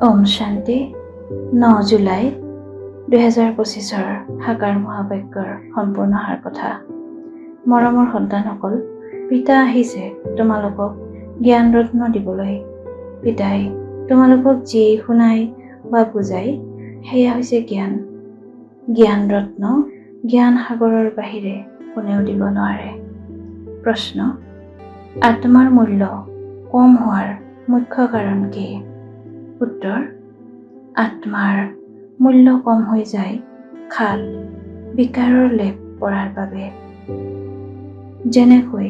ওম শান্তি। 9 জুলাই 2025 সাকাৰ মহাবাক্যৰ সম্পূৰ্ণ সাৰ কথা। মৰমৰ সন্তানসকল, পিতা আহিছে তোমালোকক জ্ঞান ৰত্ন দিবলৈ। পিতাই তোমালোকক যি শুনাই বা বুজাই সেয়া হৈছে জ্ঞান। জ্ঞান ৰত্ন জ্ঞান সাগৰৰ বাহিৰে কোনেও দিব নোৱাৰে। প্ৰশ্ন: আত্মাৰ মূল্য কম হোৱাৰ মুখ্য কাৰণ কি? উত্তৰ: আত্মাৰ মূল্য কম হৈ যায় খাট বিকাৰৰ লেপ পৰাৰ বাবে। যেনেকৈ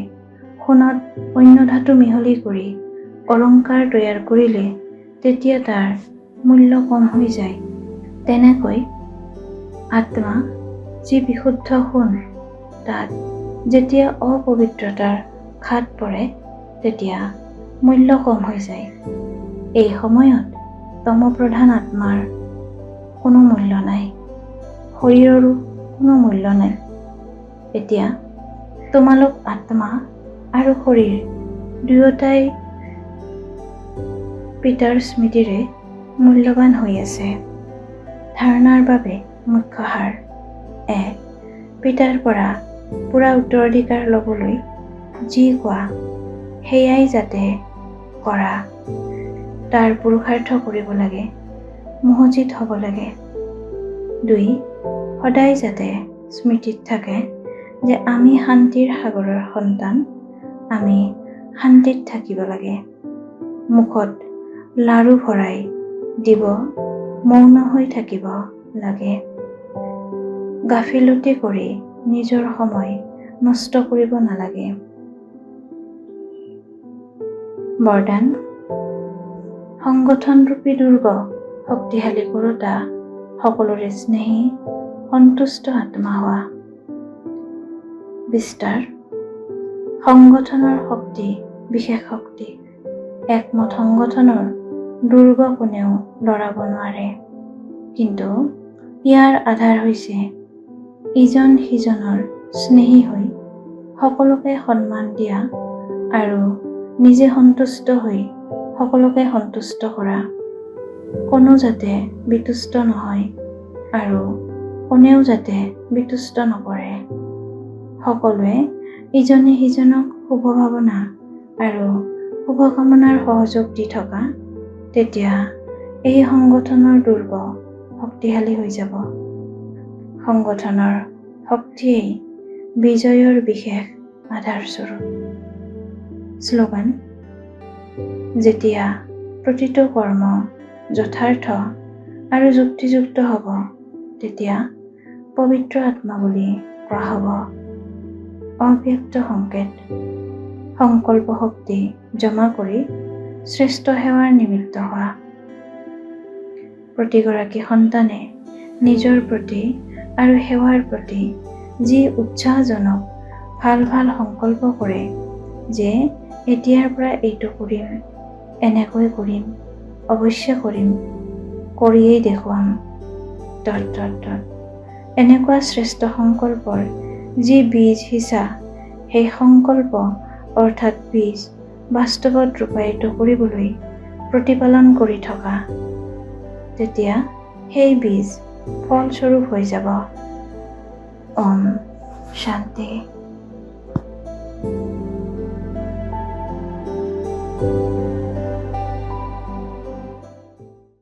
সোণত অন্য ধাতু মিহলি কৰি অলংকাৰ তৈয়াৰ কৰিলে তেতিয়া তাৰ মূল্য কম হৈ যায়, তেনেকৈ আত্মা যি বিশুদ্ধ সোণ, তাত যেতিয়া অপবিত্ৰতাৰ খাট পৰে তেতিয়া মূল্য কম হৈ যায়। এই সময়ত তমপ্ৰধান আত্মাৰ কোনো মূল্য নাই, শৰীৰৰো কোনো মূল্য নাই। এতিয়া তোমালোক আত্মা আৰু শৰীৰ দুয়োটাই পিতাৰ স্মৃতিৰে মূল্যৱান হৈ আছে। ধাৰণাৰ বাবে মুখ্য সাৰ: 1. পিতাৰ পৰা পুৰা উত্তৰাধিকাৰ ল'বলৈ যি কোৱা সেয়াই যাতে কৰা, তাৰ পুৰুষাৰ্থ কৰিব লাগে, মহজিদ হ'ব লাগে। 2. সদায় যাতে স্মৃতিত থাকে যে আমি শান্তিৰ সাগৰৰ সন্তান, আমি শান্তিত থাকিব লাগে। মুখত লাৰু ভৰাই দিব মৌন হৈ থাকিব লাগে। গাফিলতি কৰি নিজৰ সময় নষ্ট কৰিব নালাগে। বৰদান: সংগঠনৰূপী দুৰ্গ শক্তিশালী কৰোঁতা, সকলোৰে স্নেহী সন্তুষ্ট আত্মা হোৱা। বিস্তাৰ: সংগঠনৰ শক্তি বিশেষ শক্তি। একমত সংগঠনৰ দুৰ্গ কোনেও লৰাব নোৱাৰে, কিন্তু ইয়াৰ আধাৰ হৈছে ইজন সিজনৰ স্নেহী হৈ সকলোকে সন্মান দিয়া আৰু নিজে সন্তুষ্ট হৈ সকলোকে সন্তুষ্ট কৰা। কোনো যাতে বিতুষ্ট নহয় আৰু কোনেও যাতে বিতুষ্ট নকৰে। সকলোৱে ইজনে সিজনক শুভ ভাৱনা আৰু শুভকামনাৰ সহযোগ দি থকা, তেতিয়া এই সংগঠনৰ দুৰ্গ শক্তিশালী হৈ যাব। সংগঠনৰ শক্তিয়েই বিজয়ৰ বিশেষ আধাৰস্বৰূপ। শ্লোগান: যেতিয়া প্ৰতিটো কৰ্ম যথাৰ্থ আৰু যুক্তিযুক্ত হ'ব, তেতিয়া পবিত্ৰ আত্মা বুলি কোৱা হ'ব। অব্যক্ত সংকেত: সংকল্প শক্তি জমা কৰি শ্ৰেষ্ঠ সেৱাৰ নিমিত্ত হোৱা। প্ৰতিগৰাকী সন্তানে নিজৰ প্ৰতি আৰু সেৱাৰ প্ৰতি যি উৎসাহজনক ভাল ভাল সংকল্প কৰে যে এতিয়াৰ পৰা এইটো কৰিম, এনেকৈ কৰিম, অৱশ্যে কৰিম, কৰিয়েই দেখুৱাম, এনেকুৱা শ্ৰেষ্ঠ সংকল্পৰ যি বীজ সিঁচা, সেই সংকল্প অৰ্থাৎ বীজ বাস্তৱত ৰূপায়িত কৰিবলৈ প্ৰতিপালন কৰি থকা, তেতিয়া সেই বীজ ফলস্বৰূপ হৈ যাব। ওম শান্তি।